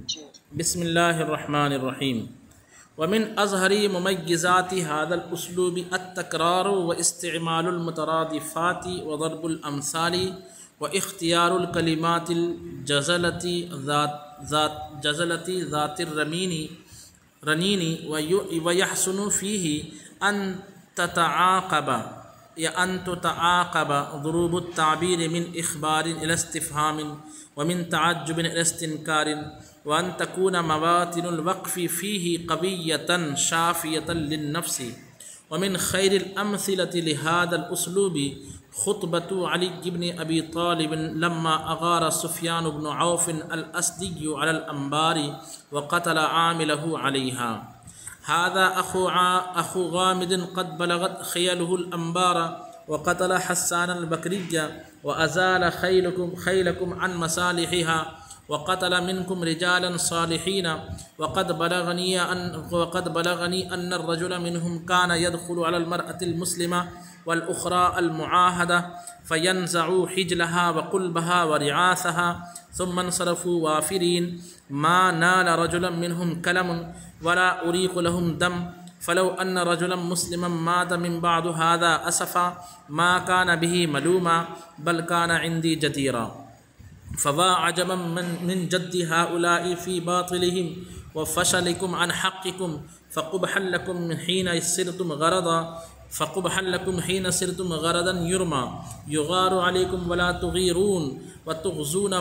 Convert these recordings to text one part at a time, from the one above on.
بسم اللہ الرحمن الرحیم ومن اظہر ممیزات هذا الاسلوب التکرار واستعمال المترادفات وضرب الامثال واختیار الکلمات الجزلة ذات الرنین ويحسن فيه ان تتعاقب ضروب التعبیر من اخبار الى استفهام ومن تعجب الى استنکار وأن تكون مواطن الوقف فيه قوية شافية للنفس ومن خير الأمثلة لهذا الأسلوب خطبة علي بن أبي طالب لما أغار سفيان بن عوف الأسدي على الأنبار وقتل عامله عليها هذا أخو غامد قد بلغت خيله الأنبار وقتل حسان البكري وأزال خيلكم عن مصالحها وقتل منكم رجالا صالحين وقد بلغني أن الرجل منهم كان يدخل على المرأة المسلمة والأخرى المعاهدة فينزع حجلها وقلبها ورعاثها ثم انصرفوا وافرين ما نال رجلا منهم كلم ولا أريق لهم دم فلو أن رجلا مسلما مات من بعد هذا أسفا ما كان به ملوما بل كان عندي جديرا فوا عجبا من جد هؤلاء في باطلهم وفشلكم عن حقكم فقبحا لكم حين صرتم غرضا يرمى يغار عليكم ولا تغيرون وتغزون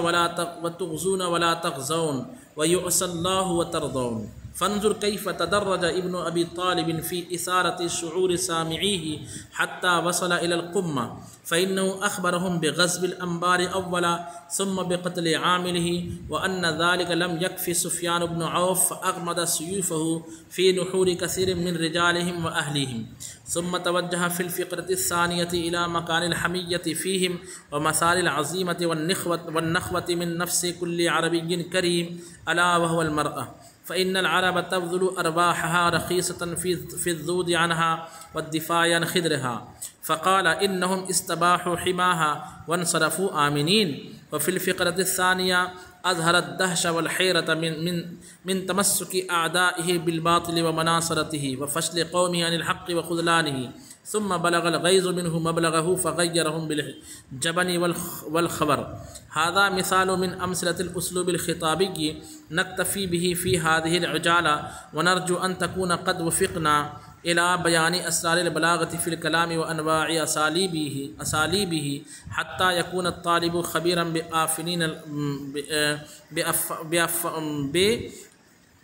ولا تغزون ويعصى الله وترضون فانظر كيف تدرج ابن أبي طالب في إثارة شعور سامعيه حتى وصل إلى القمة فإنه أخبرهم بغزو الأنبار أولا ثم بقتل عامله وأن ذلك لم يكفي سفيان بن عوف فأغمد سيوفه في نحور كثير من رجالهم وأهليهم ثم توجه في الفقرة الثانية إلى مكان الحمية فيهم ومثال العزيمة والنخوة من نفس كل عربي كريم ألا وهو المرأة فإن العرب تبذل أرواحها رخيصة في الذود عنها والدفاع عن خدرها فقال إنهم استباحوا حماها وانصرفوا آمنين وفي الفقرة الثانية أظهر الدهش والحيرة من تمسك أعدائه بالباطل ومناصرته وفشل قومه عن الحق وخذلانه ثم بلغ الغيظ منه مبلغه فغيرهم بالجبن والخبر هذا مثال من أمثلة الأسلوب الخطابي نكتفي به في هذه العجالة ونرجو أن تكون قد وفقنا إلى بيان أسرار البلاغة في الكلام وأنواع أساليبه حتى يكون الطالب خبيرا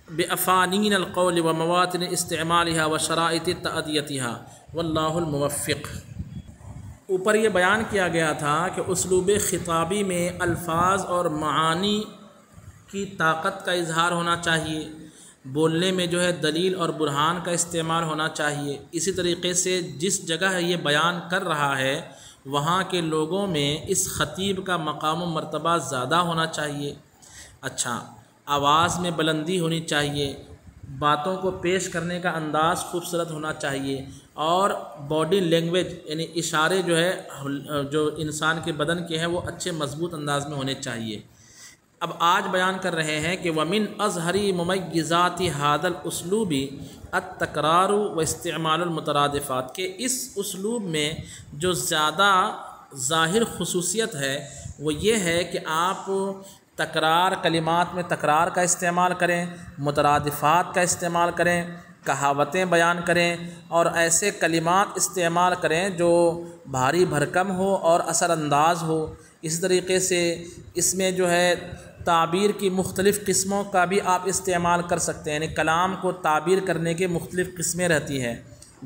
بأفانين القول ومواطن استعمالها وشرائط تأديتها واللہ الموفق۔ اوپر یہ بیان کیا گیا تھا کہ اسلوب خطابی میں الفاظ اور معانی کی طاقت کا اظہار ہونا چاہیے، بولنے میں جو ہے دلیل اور برہان کا استعمال ہونا چاہیے، اسی طریقے سے جس جگہ یہ بیان کر رہا ہے وہاں کے لوگوں میں اس خطیب کا مقام و مرتبہ زیادہ ہونا چاہیے۔ اچھا، آواز میں بلندی ہونی چاہیے، باتوں کو پیش کرنے کا انداز خوبصورت ہونا چاہیے، اور باڈی لینگویج یعنی اشارے جو انسان کے بدن کے ہیں وہ اچھے مضبوط انداز میں ہونے چاہیے۔ اب آج بیان کر رہے ہیں کہ ومن اظہر ممیزات هذا الاسلوب التکرار واستعمال المترادفات، کہ اس اسلوب میں جو زیادہ ظاہر خصوصیت ہے وہ یہ ہے کہ آپ تکرار، کلمات میں تکرار کا استعمال کریں، مترادفات کا استعمال کریں، کہاوتیں بیان کریں، اور ایسے کلمات استعمال کریں جو بھاری بھرکم ہو اور اثر انداز ہو۔ اسی طریقے سے اس میں جو ہے تعبیر کی مختلف قسموں کا بھی آپ استعمال کر سکتے ہیں، یعنی کلام کو تعبیر کرنے کے مختلف قسمیں رہتی ہیں،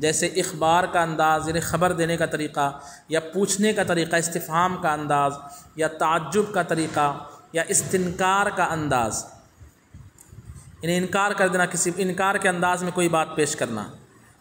جیسے اخبار کا انداز یعنی خبر دینے کا طریقہ، یا پوچھنے کا طریقہ استفہام کا انداز، یا تعجب کا طریقہ، یا استنکار کا انداز یعنی انکار کر دینا، کسی انکار کے انداز میں کوئی بات پیش کرنا۔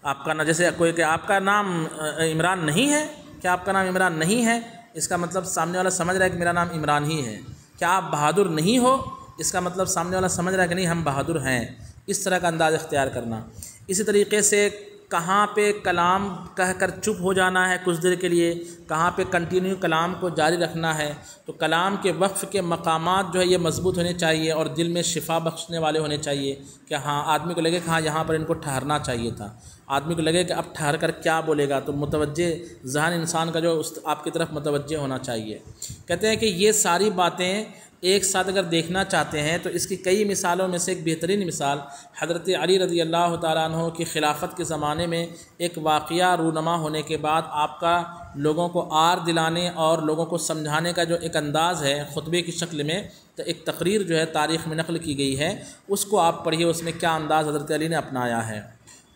آپ کا جیسے کوئی کہ آپ کا نام عمران نہیں ہے، کیا آپ کا نام عمران نہیں ہے، اس کا مطلب سامنے والا سمجھ رہا ہے کہ میرا نام عمران ہی ہے۔ کیا آپ بہادر نہیں ہو، اس کا مطلب سامنے والا سمجھ رہا ہے کہ نہیں ہم بہادر ہیں۔ اس طرح کا انداز اختیار کرنا۔ اسی طریقے سے کہاں پہ کلام کہہ کر چپ ہو جانا ہے کچھ دیر کے لیے، کہاں پہ کنٹینیو کلام کو جاری رکھنا ہے۔ تو کلام کے وقف کے مقامات جو ہے یہ مضبوط ہونے چاہیے اور دل میں شفا بخشنے والے ہونے چاہیے کہ ہاں آدمی کو لگے کہ ہاں یہاں پر ان کو ٹھہرنا چاہیے تھا، آدمی کو لگے کہ اب ٹھہر کر کیا بولے گا، تو متوجہ ذہن انسان کا جو آپ کی طرف متوجہ ہونا چاہیے۔ کہتے ہیں کہ یہ ساری باتیں ایک ساتھ اگر دیکھنا چاہتے ہیں تو اس کی کئی مثالوں میں سے ایک بہترین مثال حضرت علی رضی اللہ تعالیٰ عنہ کی خلافت کے زمانے میں ایک واقعہ رونما ہونے کے بعد آپ کا لوگوں کو آر دلانے اور لوگوں کو سمجھانے کا جو ایک انداز ہے خطبے کی شکل میں، تو ایک تقریر جو ہے تاریخ میں نقل کی گئی ہے، اس کو آپ پڑھیے، اس میں کیا انداز حضرت علی نے اپنایا ہے۔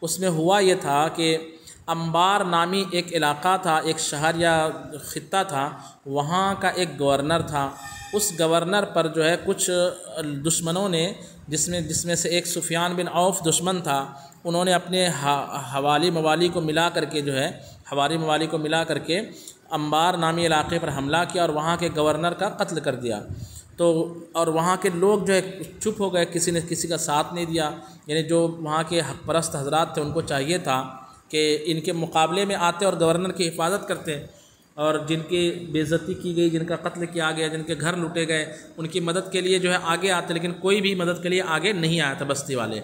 اس میں ہوا یہ تھا کہ انبار نامی ایک علاقہ تھا، ایک شہر یا خطہ تھا، وہاں کا ایک گورنر تھا۔ اس گورنر پر جو ہے کچھ دشمنوں نے، جس میں سے ایک سفیان بن عوف دشمن تھا، انہوں نے اپنے حوالی موالی کو ملا کر کے انبار نامی علاقے پر حملہ کیا اور وہاں کے گورنر کا قتل کر دیا۔ تو اور وہاں کے لوگ جو ہے چپ ہو گئے، کسی نے کسی کا ساتھ نہیں دیا، یعنی جو وہاں کے حق پرست حضرات تھے ان کو چاہیے تھا کہ ان کے مقابلے میں آتے اور گورنر کی حفاظت کرتے، اور جن کی بے عزتی کی گئی، جن کا قتل کیا گیا، جن کے گھر لوٹے گئے، ان کی مدد کے لیے جو ہے آگے آتے، لیکن کوئی بھی مدد کے لیے آگے نہیں آیا تھا بستی والے۔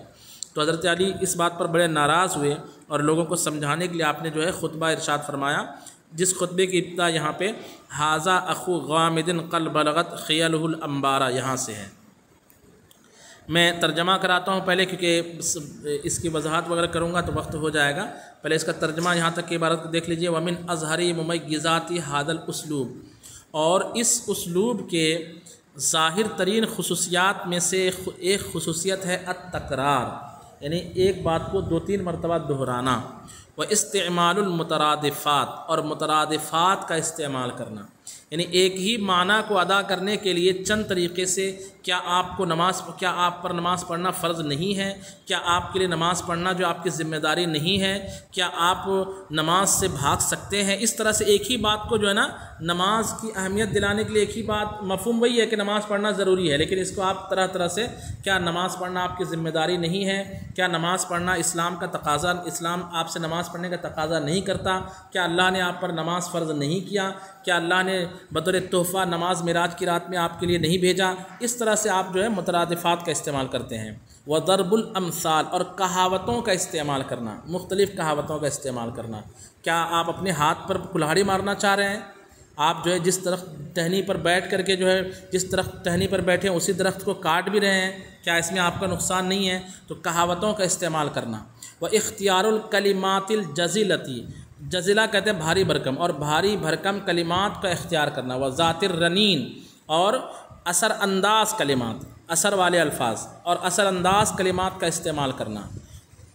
تو حضرت علی اس بات پر بڑے ناراض ہوئے اور لوگوں کو سمجھانے کے لیے آپ نے جو ہے خطبہ ارشاد فرمایا، جس خطبے کی ابتدا یہاں پہ ھذا اخو غامد قد بلغت خیلہ الانبارہ یہاں سے ہے۔ میں ترجمہ کراتا ہوں پہلے، کیونکہ اس کی وضاحت وغیرہ کروں گا تو وقت ہو جائے گا، پہلے اس کا ترجمہ یہاں تک کی عبارت کو دیکھ لیجئے۔ وَمِنْ أَظْهَرِ مُمَيِّزَاتِ هَذَا الْأُسْلُوبِ، اور اس اسلوب کے ظاہر ترین خصوصیات میں سے ایک خصوصیت ہے التکرار، یعنی ایک بات کو 2-3 مرتبہ دہرانا، وَإِسْتِعْمَالُ الْمُتَرَادِفَاتِ، اور مترادفات کا استعمال کرنا، یعنی ایک ہی معنی کو ادا کرنے کے لیے چند طریقے سے، کیا آپ پر نماز پڑھنا فرض نہیں ہے؟ کیا آپ کے لیے نماز پڑھنا جو آپ کی ذمہ داری نہیں ہے؟ کیا آپ نماز سے بھاگ سکتے ہیں؟ اس طرح سے ایک ہی بات کو جو ہے نا نماز کی اہمیت دلانے کے لیے ایک ہی بات، مفہوم وہی ہے کہ نماز پڑھنا ضروری ہے، لیکن اس کو آپ طرح طرح سے، کیا نماز پڑھنا آپ کی ذمہ داری نہیں ہے؟ کیا نماز پڑھنا اسلام کا تقاضا، اسلام آپ سے نماز پڑھنے کا تقاضا نہیں کرتا؟ کیا اللہ نے آپ پر نماز فرض نہیں کیا؟ کیا اللہ نے بطور تحفہ نماز معراج کی رات میں آپ کے لیے نہیں بھیجا؟ اس طرح سے آپ جو ہے مترادفات کا استعمال کرتے ہیں۔ وضرب الامثال، اور کہاوتوں کا استعمال کرنا، مختلف کہاوتوں کا استعمال کرنا۔ کیا آپ اپنے ہاتھ پر کلہاڑی مارنا چاہ رہے ہیں؟ آپ جو ہے جس درخت ٹہنی پر بیٹھ کر کے جو ہے جس درخت ٹہنی پر بیٹھے ہیں اسی درخت کو کاٹ بھی رہے ہیں، کیا اس میں آپ کا نقصان نہیں ہے؟ تو کہاوتوں کا استعمال کرنا۔ واختیار الکلمات الجزلتی، جزلہ کہتے ہیں بھاری بھرکم، اور بھاری بھرکم کلمات کا اختیار کرنا۔ وذات الرنین، اور اثر انداز کلمات، اثر والے الفاظ اور اثر انداز کلمات کا استعمال کرنا،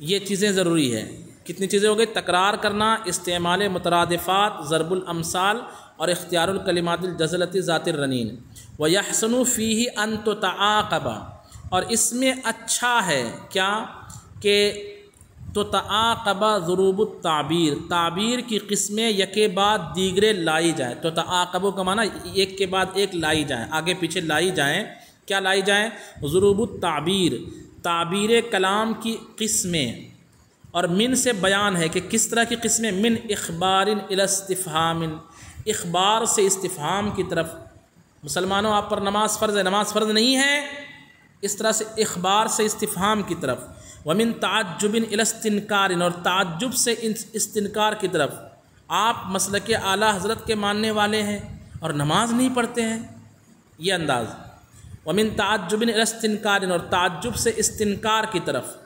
یہ چیزیں ضروری ہے۔ کتنی چیزیں ہو گئی؟ تکرار کرنا، استعمال مترادفات، ضرب الامثال، اور اختیار الکلمات الجزلتی، ذات الرنین۔ ویحسن فیہ ان تتعاقب، اور اس میں اچھا ہے کیا کہ تتعاقب ضروب التعبیر، تعبیر کی قسمیں یکے بعد دیگرے لائی جائیں۔ تتعاقب کا معنی ایک کے بعد ایک لائی جائیں، آگے پیچھے لائی جائیں۔ کیا لائی جائیں؟ ضروب التعبیر، تعبیر کلام کی قسمیں، اور من سے بیان ہے کہ کس طرح کی قسمیں، من اخبار الی استفہام، اخبار سے استفہام کی طرف۔ مسلمانوں آپ پر نماز فرض ہے، نماز فرض نہیں ہے، اس طرح سے اخبار سے استفہام کی طرف۔ ومن تعجب الی استنکار، اور تعجب سے استنکار کی طرف۔ آپ مسلک اعلیٰ حضرت کے ماننے والے ہیں اور نماز نہیں پڑھتے ہیں، یہ انداز۔ ومن تعجب الی استنکار، اور تعجب سے استنکار کی طرف۔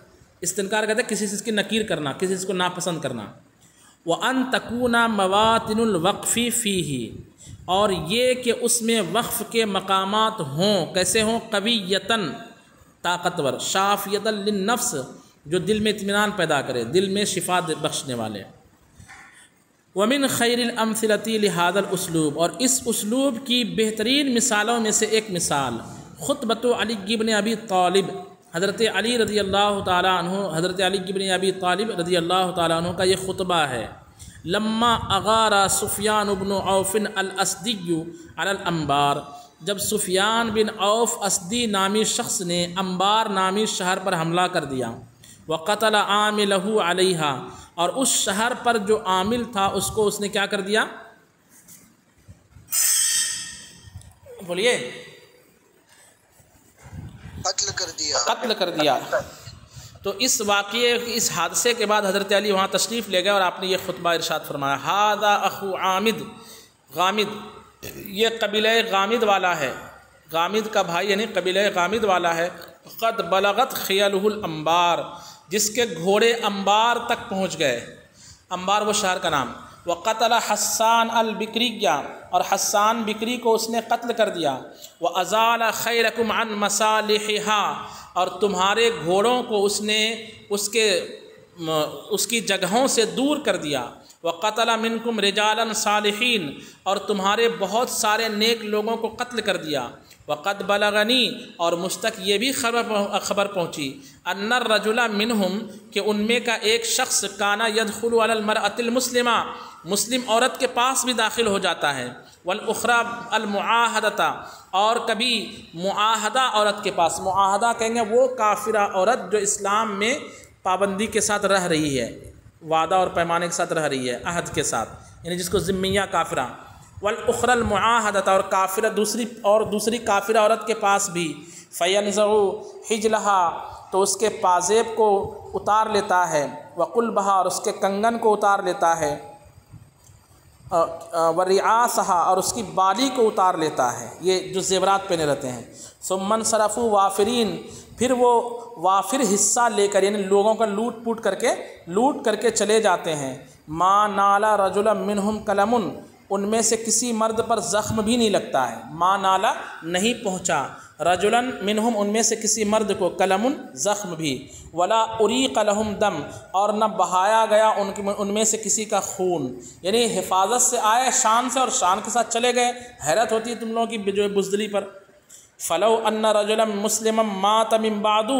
استنکار کہتے ہیں کسی چیز کی نکیر کرنا، کسی چیز کو ناپسند کرنا۔ وَأَن تَكُونَ مَوَاطِنُ الْوَقْفِ فِيهِ، اور یہ کہ اس میں وقف کے مقامات ہوں، کیسے ہوں؟ قویّتاً، طاقتور، شافیۃ للنفس، جو دل میں اطمینان پیدا کرے، دل میں شفا بخشنے والے۔ ومن خیر الامثلۃ لہذا الاسلوب، اور اس اسلوب کی بہترین مثالوں میں سے ایک مثال خطبۃ علی بن ابی طالب، حضرت علی رضی اللہ تعالیٰ عنہ، حضرت علی بن ابی طالب رضی اللہ تعالیٰ عنہ کا یہ خطبہ ہے۔ لما اغار سفیان بن عوف الاسدی علی الانبار، جب سفیان بن عوف اسدی نامی شخص نے انبار نامی شہر پر حملہ کر دیا، وقتل عاملہ علیہا، اور اس شہر پر جو عامل تھا اس کو اس نے کیا کر دیا؟ بولیے، قتل کر دیا۔ تو اس واقعے، اس حادثے کے بعد حضرت علی وہاں تشریف لے گئے اور آپ نے یہ خطبہ ارشاد فرمایا، ھذا اخو عامد، غامد، یہ قبیلہ غامد والا ہے، غامد کا بھائی یعنی قبیلہ غامد والا ہے، قد بلغت خیلہ الانبار، جس کے گھوڑے انبار تک پہنچ گئے، انبار وہ شہر کا نام، وقتل حسان البکریہ، اور حسان بکری کو اس نے قتل کر دیا، وازال خیلکم عن مصالحہا، اور تمہارے گھوڑوں کو اس نے اس کی جگہوں سے دور کر دیا، وقتل منکم رجالا صالحین، اور تمہارے بہت سارے نیک لوگوں کو قتل کر دیا، وقد بلغنی، اور مجھ تک یہ بھی خبر پہنچی، ان الرجل منہم، کہ ان میں کا ایک شخص کانا یدخل علی المرأة المسلمہ، مسلم عورت کے پاس بھی داخل ہو جاتا ہے، والاخری المعاہدۃ، اور کبھی معاہدہ عورت کے پاس، معاہدہ کہیں گے وہ کافرہ عورت جو اسلام میں پابندی کے ساتھ رہ رہی ہے، وعدہ اور پیمانے کے ساتھ رہ رہی ہے، عہد کے ساتھ، یعنی جس کو ذمیہ کافرہ، والاخری المعاہدۃ، اور کافرہ دوسری کافرہ عورت کے پاس بھی، فینزع حجلہا، تو اس کے پازیب کو اتار لیتا ہے، وقلبہا، اور اس کے کنگن کو اتار لیتا ہے، ورعاسہا، اور اس کی بالی کو اتار لیتا ہے، یہ جو زیورات پہنے رہتے ہیں، ثم انصرفوا وافرین، پھر وہ وافر حصہ لے کر، یعنی لوگوں کا لوٹ کر کے چلے جاتے ہیں، ما نالا رجلا منہم قلم، ان میں سے کسی مرد پر زخم بھی نہیں لگتا ہے، ما نالا نہیں پہنچا، رجلا منہم ان میں سے کسی مرد کو، قلم زخم بھی، ولا اریق لہم دم، اور نہ بہایا گیا ان میں سے کسی کا خون، یعنی حفاظت سے آئے شان سے، اور شان کے ساتھ چلے گئے۔ حیرت ہوتی ہے تم لوگوں کی جو بزدلی پر۔ فلو ان رجلا مسلما مات من بعد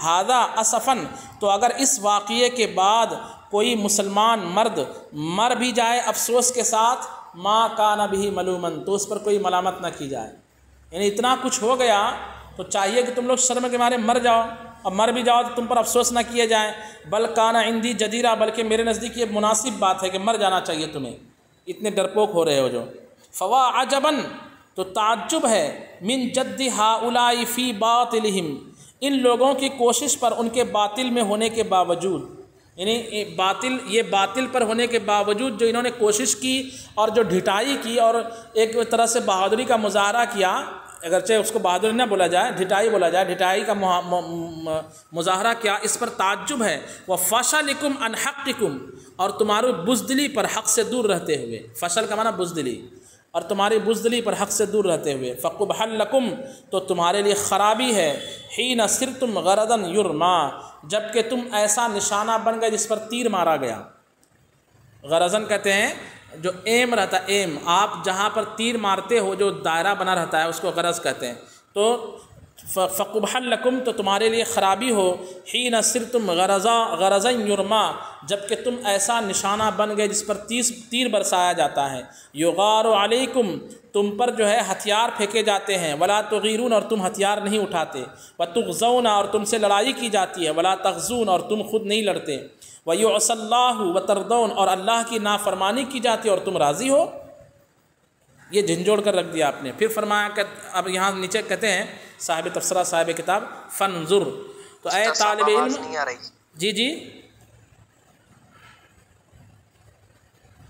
ھذا اسفا، تو اگر اس واقعے کے بعد کوئی مسلمان مرد مر بھی جائے افسوس کے ساتھ، ما کان بہ ملوما، تو اس پر کوئی ملامت نہ کی جائے، یعنی اتنا کچھ ہو گیا تو چاہیے کہ تم لوگ شرم کے مارے مر جاؤ، اور مر بھی جاؤ تو تم پر افسوس نہ کیے جائیں، بل کان عندی جدیرہ، بلکہ میرے نزدیک یہ مناسب بات ہے کہ مر جانا چاہیے تمہیں، اتنے ڈرپوک ہو رہے ہو جو۔ فوا عجباً، تو تعجب ہے، من جد ہؤلاء فی باطلہم، ان لوگوں کی کوشش پر ان کے باطل میں ہونے کے باوجود، یعنی یہ باطل پر ہونے کے باوجود جو انہوں نے کوشش کی اور جو ڈھٹائی کی اور ایک طرح سے بہادری کا مظاہرہ کیا، اگرچہ اس کو بہادری نہ بولا جائے، ڈھٹائی بولا جائے، ڈھٹائی کا مظاہرہ کیا، اس پر تعجب ہے۔ وَفَشَلِكُمْ عَنْ حَقِّكُمْ، اور تمہاری بزدلی پر حق سے دور رہتے ہوئے، فشل کا معنی بزدلی، اور تمہاری بزدلی پر حق سے دور رہتے ہوئے، فَقُبْحًا لَكُمْ، تو تمہارے لیے خرابی ہے، حِينَ صِرْتُمْ غَرَضًا يُرْمَىٰ، جب کہ تم ایسا نشانہ بن گئے جس پر تیر مارا گیا۔ غرضاً کہتے ہیں جو ایم رہتا ہے، ایم، آپ جہاں پر تیر مارتے ہو جو دائرہ بنا رہتا ہے اس کو غرض کہتے ہیں۔ تو فَقُبْحًا لَكُمْ، تو تمہارے لیے خرابی ہو، حِينَ صِرْتُمْ غَرَضًا يُرْمَىٰ، جب کہ تم ایسا نشانہ بن گئے جس پر تیر برسایا جاتا ہے، يُغَارُ عَلَيْكُمْ، تم پر جو ہے ہتھیار پھینکے جاتے ہیں، وَلَا تُغِيرُونَ، اور تم ہتھیار نہیں اٹھاتے، وَتُغْزَوْنَ، اور تم سے لڑائی کی جاتی ہے، وَلَا تَغْزُونَ، اور تم خود نہیں لڑتے، وَيُعْصَى اللَّهُ وَتَرْضَوْنَ، اور اللہ کی نافرمانی کی جاتی ہے اور تم راضی ہو۔ یہ جھنجھوڑ کر رکھ دیا آپ نے۔ پھر فرمایا کہ اب یہاں نیچے کہتے ہیں صاحب تفسیرہ، صاحب کتاب، فانظر، تو اے طالب علم، جی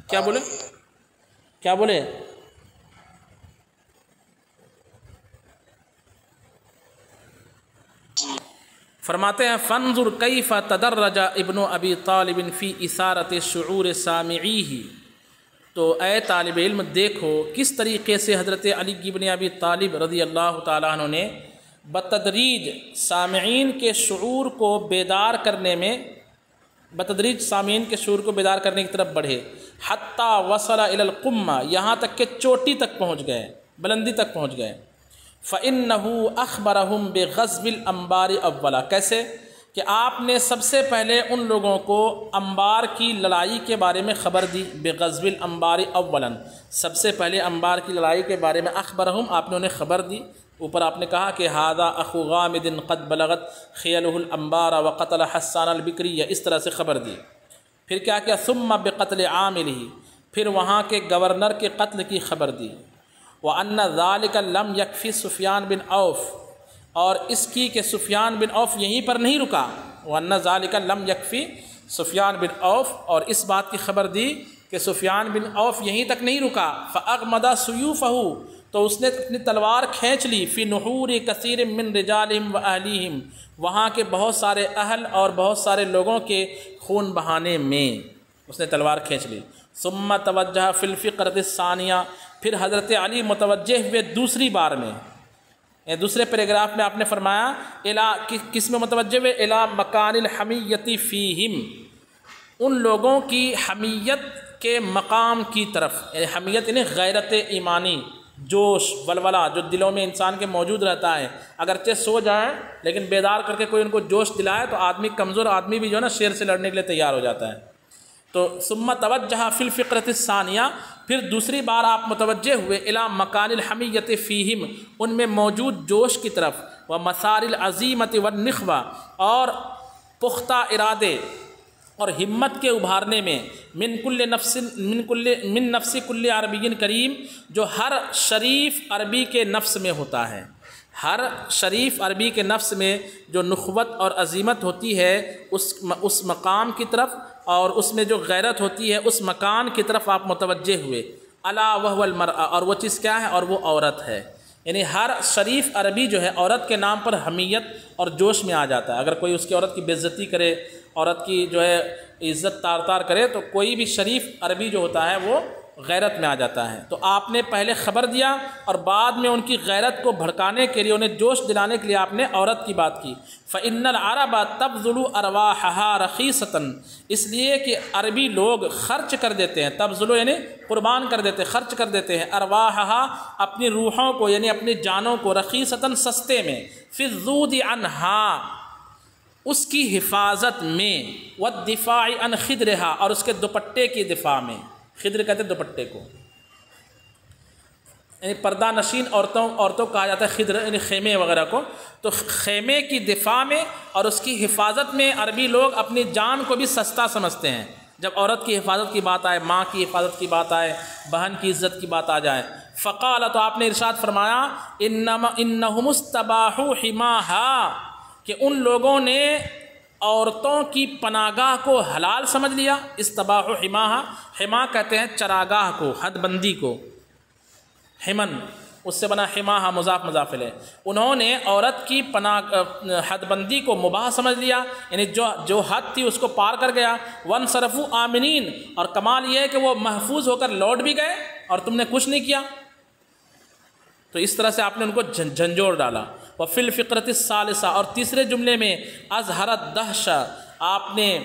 کیا بولے فرماتے ہیں فانظر کیف تدرج ابن ابی طالب فی اثارت شعور سامعیہ، تو اے طالب علم دیکھو کس طریقے سے حضرت علی ابن ابی طالب رضی اللہ تعالیٰ عنہ نے بتدریج سامعین کے شعور کو بیدار کرنے کی طرف بڑھے، حتیٰ وصل الی القمہ، یہاں تک کہ چوٹی تک پہنچ گئے، بلندی تک پہنچ گئے۔ فَإِنَّهُ أَخْبَرَهُمْ بِغَزْوِ الْأَنْبَارِ أَوَّلًا، کیسے کہ آپ نے سب سے پہلے ان لوگوں کو انبار کی لڑائی کے بارے میں خبر دی، بغزو الانبار اولا، سب سے پہلے انبار کی لڑائی کے بارے میں، اخبرہم، آپ نے انہیں خبر دی، اوپر آپ نے کہا کہ ھذا اخو غامد قد بلغت خیلہ الانبار وقتل حسان البکری، اس طرح سے خبر دی۔ پھر کیا کیا؟ ثم بقتل عاملہ، پھر وہاں کے گورنر کے قتل کی خبر دی۔ وَأَنَّ ذَلِكَ لَمْ يَكْفِ سفیان بن عوف، اور اس کی کہ سفیان بن عوف یہیں پر نہیں رکا۔ وَأَنَّ ذَلِكَ لَمْ يَكْفِ سفیان بن عوف، اور اس بات کی خبر دی کہ سفیان بن عوف یہیں تک نہیں رکا۔ فَأَغْمَدَ سُيُوفَهُ، تو اس نے اپنی تلوار کھینچ لی، فی نحور کثیر من رجالہم و اہلیہم، وہاں کے بہت سارے اہل اور بہت سارے لوگوں کے خون بہانے میں اس نے تلوار کھینچ لی۔ ثم توجہ فی الفقرۃ الثانیہ، پھر حضرت علی متوجہ ہوئے دوسری بار میں، دوسرے پیراگراف میں آپ نے فرمایا کس میں متوجہ ہوئے؟ الی مکان الحمیۃ فیہم، ان لوگوں کی حمیت کے مقام کی طرف، یعنی حمیت یعنی غیرت ایمانی، جوش ولولہ جو دلوں میں انسان کے موجود رہتا ہے، اگرچہ سو جائیں لیکن بیدار کر کے کوئی ان کو جوش دلائے تو آدمی، کمزور آدمی بھی جو ہے نا شیر سے لڑنے کے لیے تیار ہو جاتا ہے۔ تو ثم توجہ فی الفقرۃ الثانیہ، پھر دوسری بار آپ متوجہ ہوئے الی مکان الحمیۃ فیہم، ان میں موجود جوش کی طرف، و مسار العزیمۃ والنخوہ، اور پختہ ارادے اور ہمت کے ابھارنے میں، من نفس کل عربی کریم، جو ہر شریف عربی کے نفس میں ہوتا ہے، ہر شریف عربی کے نفس میں جو نخوت اور عزیمت ہوتی ہے اس مقام کی طرف، اور اس میں جو غیرت ہوتی ہے اس مکان کی طرف آپ متوجہ ہوئے۔ الا وهو المرأة، اور وہ چیز کیا ہے؟ اور وہ عورت ہے۔ یعنی ہر شریف عربی جو ہے عورت کے نام پر حمیت اور جوش میں آ جاتا ہے۔ اگر کوئی اس کی عورت کی بے عزتی کرے، عورت کی جو ہے عزت تار تار کرے، تو کوئی بھی شریف عربی جو ہوتا ہے وہ غیرت میں آ جاتا ہے۔ تو آپ نے پہلے خبر دیا اور بعد میں ان کی غیرت کو بھڑکانے کے لیے، انہیں جوش دلانے کے لیے آپ نے عورت کی بات کی۔ فَإِنَّ الْعَرَبَ تَبْذُلُ أَرْوَاحَهَا رَخِيصَةً، اس لیے کہ عربی لوگ خرچ کر دیتے ہیں، تبذلو یعنی قربان کر دیتے، خرچ کر دیتے ہیں، أَرْوَاحَهَا اپنی روحوں کو، یعنی اپنی جانوں کو، رخیصتاً سستے میں، فِي الذُّودِ عَنْهَا اس کی حفاظت میں، والدفاع عن خدرها اور اس کے دوپٹے کی دفاع میں۔ خدر کہتے ہیں دوپٹے کو، یعنی پردہ نشین عورتوں کہا جاتا ہے خدر، یعنی خیمے وغیرہ کو۔ تو خیمے کی دفاع میں اور اس کی حفاظت میں عربی لوگ اپنی جان کو بھی سستا سمجھتے ہیں۔ جب عورت کی حفاظت کی بات آئے، ماں کی حفاظت کی بات آئے، بہن کی عزت کی بات آ جائے، فقال، تو آپ نے ارشاد فرمایا، انہم استباحوا حماها، کہ ان لوگوں نے عورتوں کی پناہگاہ کو حلال سمجھ لیا۔ استباحوا حماها، حما کہتے ہیں چراگاہ کو، حد بندی کو، حمن اس سے بنا حماها مضاف مضاف الیہ۔ انہوں نے عورت کی حد بندی کو مباح سمجھ لیا، یعنی جو حد تھی اس کو پار کر گیا۔ وانصرفوا آمنین، اور کمال یہ ہے کہ وہ محفوظ ہو کر لوٹ بھی گئے اور تم نے کچھ نہیں کیا۔ تو اس طرح سے آپ نے ان کو جھنجھوڑ ڈالا۔ وفی الفقرۃ الثالثہ، اور تیسرے جملے میں، اظہرت دہشہ، آپ نے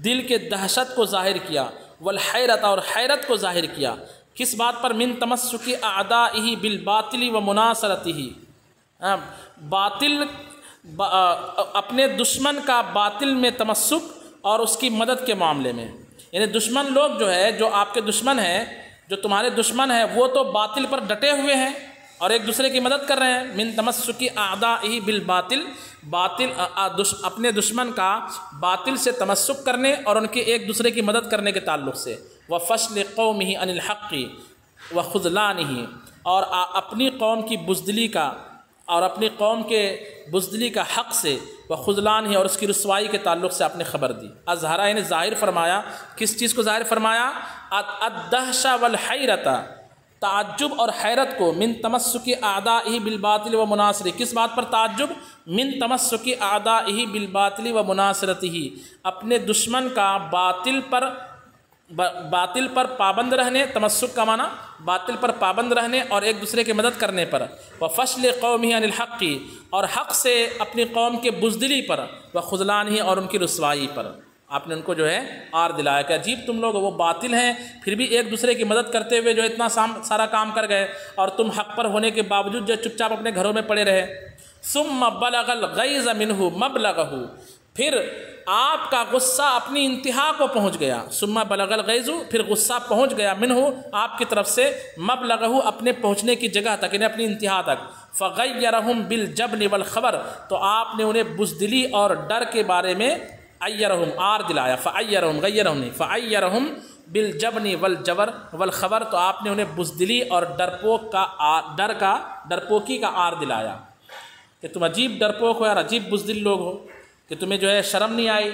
دل کے دہشت کو ظاہر کیا، والحیرت، اور حیرت کو ظاہر کیا۔ کس بات پر؟ من تمسک اعدائہ بالباطل و مناصرتہ، باطل اپنے دشمن کا باطل میں تمسک اور اس کی مدد کے معاملے میں، یعنی دشمن لوگ جو ہے، جو آپ کے دشمن ہیں، جو تمہارے دشمن ہیں، وہ تو باطل پر ڈٹے ہوئے ہیں اور ایک دوسرے کی مدد کر رہے ہیں۔ من تمسک اعدائہ بالباطل، اپنے دشمن کا باطل سے تمسک کرنے اور ان کے ایک دوسرے کی مدد کرنے کے تعلق سے۔ وفصل قومہ عن الحق وخذلانہ، اور اپنی قوم کی بزدلی کا، اور اپنی قوم کے بزدلی کا حق سے، وخذلانہ، اور اس کی رسوائی کے تعلق سے آپ نے خبر دی۔ اظہرہ یعنی ظاہر فرمایا، کس چیز کو ظاہر فرمایا؟ الدہشہ والحیرت، تعجب اور حیرت کو، من تمسک اعدائہ بالباطل و مناصرہ۔ کس بات پر تعجب؟ من تمسک اعدائہ بالباطل و مناصرتہ، اپنے دشمن کا باطل پر پابند رہنے، تمسک کا معنی باطل پر پابند رہنے اور ایک دوسرے کی مدد کرنے پر۔ وفصل قومہ عن الحق، اور حق سے اپنی قوم کے بزدلی پر، وخذلانہ، اور ان کی رسوائی پر۔ آپ نے ان کو جو ہے آر دلایا کہ عجیب تم لوگ، وہ باطل ہیں پھر بھی ایک دوسرے کی مدد کرتے ہوئے جو اتنا سارا کام کر گئے، اور تم حق پر ہونے کے باوجود جو چپ چاپ اپنے گھروں میں پڑے رہے۔ ثم بلغ الغیظ منہ مبلغہ، پھر آپ کا غصہ اپنی انتہا کو پہنچ گیا۔ ثم بلغ الغیظ، پھر غصہ پہنچ گیا، منہ آپ کی طرف سے، مبلغہ اپنے پہنچنے کی جگہ تک، یعنی اپنی انتہا تک۔ فغیرہم بالجبن والخبر، تو آپ نے انہیں بزدلی اور ڈر کے بارے میں ایرہم آر دلایا، فعیرہم غیرہم نہیں، فعیرہم بالجبن والجبر والخبر، تو آپ نے انہیں بزدلی اور ڈرپوکی کا آر دلایا کہ تم عجیب ڈرپوک ہو یار، عجیب بزدل لوگ ہو کہ تمہیں جو ہے شرم نہیں آئی،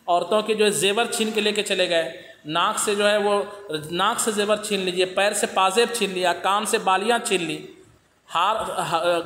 عورتوں کے جو ہے زیور چھین کے لے کے چلے گئے، ناک سے جو ہے وہ ناک سے زیور چھین لیجئے، پیر سے پازیب چھین لیا، کان سے بالیاں چھین لی،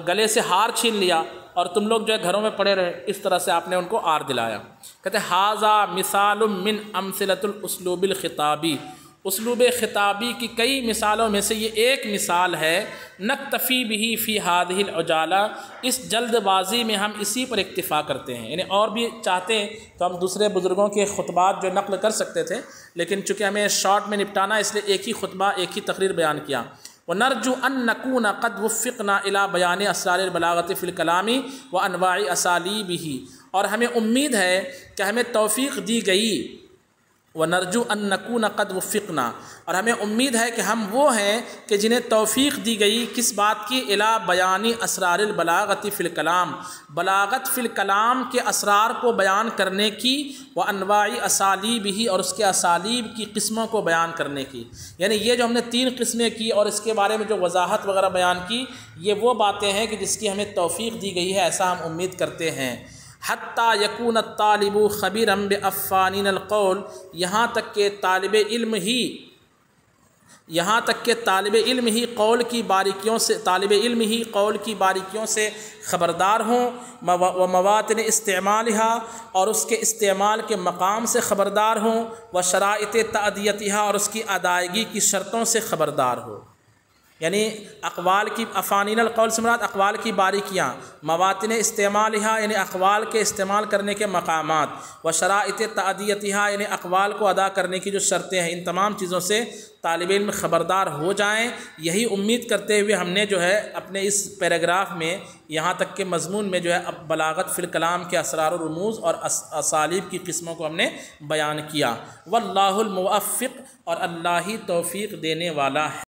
گلے سے ہار چھین لیا، اور تم لوگ جو ہے گھروں میں پڑے رہے۔ اس طرح سے آپ نے ان کو آر دلایا۔ کہتے ہیں ھذا مثال من امثلۃ الاسلوب الخطابی، اسلوب خطابی کی کئی مثالوں میں سے یہ ایک مثال ہے۔ نکتفی بہ فی ھذہ العجالہ، اس جلد بازی میں ہم اسی پر اکتفا کرتے ہیں، یعنی اور بھی چاہتے ہیں تو ہم دوسرے بزرگوں کے خطبات جو نقل کر سکتے تھے، لیکن چونکہ ہمیں شارٹ میں نپٹانا ہے اس لیے ایک ہی خطبہ ایک ہی تقریر بیان کیا۔ وَنَرْجُو أَن نَّكُونَ قَدْ وُفِّقْنَا إِلَىٰ بَيَانِ أَسْرَارِ الْبَلَاغَةِ فِي الْكَلَامِ وَأَنْوَاعِ أَسَالِيبِهِ، اور ہمیں امید ہے کہ ہمیں توفیق دی گئی۔ وَنَرْجُو أَن نَّكُونَ قَدْ وُفِّقْنَا، اور ہمیں امید ہے کہ ہم وہ ہیں کہ جنہیں توفیق دی گئی کس بات کی؟ إِلَىٰ بَيَانِ أَسْرَارِ الْبَلَاغَةِ فِي الْكَلَامِ، بلاغت فی الکلام کے اسرار کو بیان کرنے کی، وَأَنْوَاعِ أَسَالِيبِهِ، اور اس کے اسالیب کی قسموں کو بیان کرنے کی۔ یعنی یہ جو ہم نے 3 قسمیں کی اور اس کے بارے میں جو وضاحت وغیرہ بیان کی، یہ وہ باتیں ہیں کہ جس کی ہمیں توفیق دی گئی ہے، ایسا ہم امید کرتے ہیں۔ حتیٰ یکون الطالب خبیرا بافانین القول، یہاں تک کہ طالب علم ہی قول کی باریکیوں سے خبردار ہوں، و مواطن استعمالها، اور اس کے استعمال کے مقام سے خبردار ہوں، و شرائط تأدیتها، اور اس کی ادائیگی کی شرطوں سے خبردار ہو۔ یعنی اقوال کی افانین القول سے مراد اقوال کی باریکیاں، مواطن استعمالها یعنی اقوال کے استعمال کرنے کے مقامات، و شرائط تأدیتها یعنی اقوال کو ادا کرنے کی جو شرطیں ہیں، ان تمام چیزوں سے طالب علم خبردار ہو جائیں۔ یہی امید کرتے ہوئے ہم نے جو ہے اپنے اس پیراگراف میں یہاں تک کہ مضمون میں جو ہے بلاغت فی الکلام کے اسرار و رموز اور اسالیب کی قسموں کو ہم نے بیان کیا۔ واللہ الموفق، اور اللہ ہی توفیق دینے والا ہے۔